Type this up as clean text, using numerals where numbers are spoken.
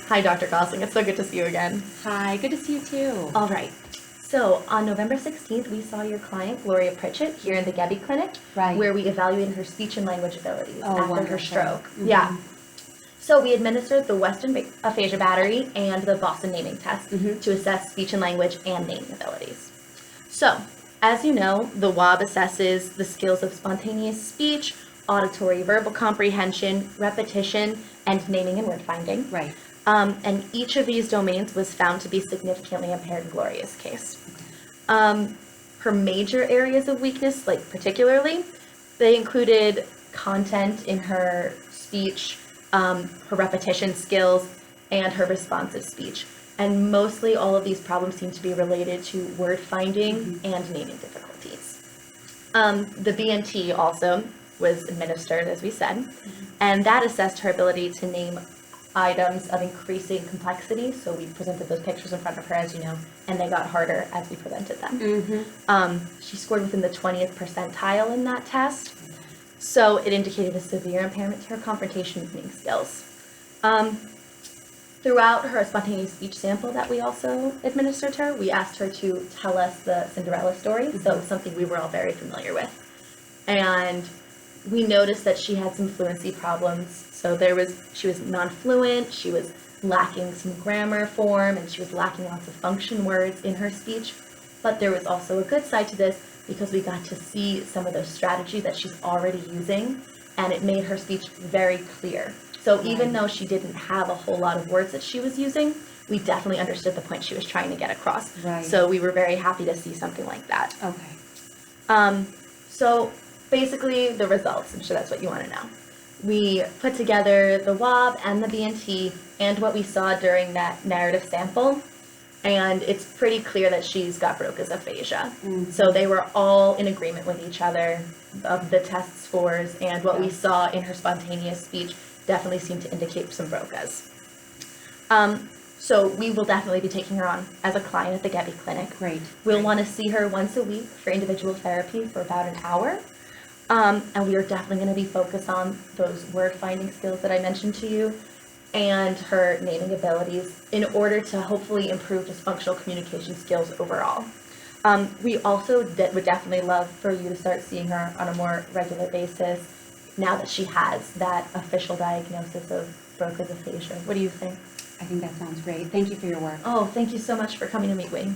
Hi, Dr. Gosling. It's so good to see you again. Hi, good to see you too. All right. So on November 16th, we saw your client, Gloria Pritchett, here in the Gebby Clinic, Right. where we evaluated her speech and language abilities after wonderful. her stroke. Mm-hmm. Yeah. So we administered the Western Aphasia Battery and the Boston Naming Test to assess speech and language and naming abilities. So, as you know, the WAB assesses the skills of spontaneous speech, auditory verbal comprehension, repetition, and naming and word finding. Right. And each of these domains was found to be significantly impaired in Gloria's case. Her major areas of weakness, particularly, they included content in her speech, her repetition skills, and her responsive speech. And mostly all of these problems seem to be related to word finding and naming difficulties. The BNT also was administered, as we said, and that assessed her ability to name items of increasing complexity. So we presented those pictures in front of her, as you know, and they got harder as we presented them. She scored within the 20th percentile in that test, so it indicated a severe impairment to her confrontation listening skills. Throughout her spontaneous speech sample that we also administered her, we asked her to tell us the Cinderella story, so something we were all very familiar with. And we noticed that she had some fluency problems. So she was non-fluent, she was lacking some grammar form, and she was lacking lots of function words in her speech. But there was also a good side to this because we got to see some of those strategies that she's already using, and it made her speech very clear. So even though she didn't have a whole lot of words that she was using, we definitely understood the point she was trying to get across. Right. So we were very happy to see something like that. Okay. So basically the results, I'm sure that's what you want to know. We put together the WAB and the BNT and what we saw during that narrative sample, and it's pretty clear that she's got Broca's aphasia. So they were all in agreement with each other of the test scores, and what we saw in her spontaneous speech definitely seemed to indicate some Broca's. So we will definitely be taking her on as a client at the Gebby Clinic. Great. We'll want to see her once a week for individual therapy for about an hour. And we are definitely going to be focused on those word finding skills that I mentioned to you and her naming abilities in order to hopefully improve just functional communication skills overall. We also would definitely love for you to start seeing her on a more regular basis now that she has that official diagnosis of Broca's aphasia. What do you think? I think that sounds great. Thank you for your work. Oh, thank you so much for coming to meet me.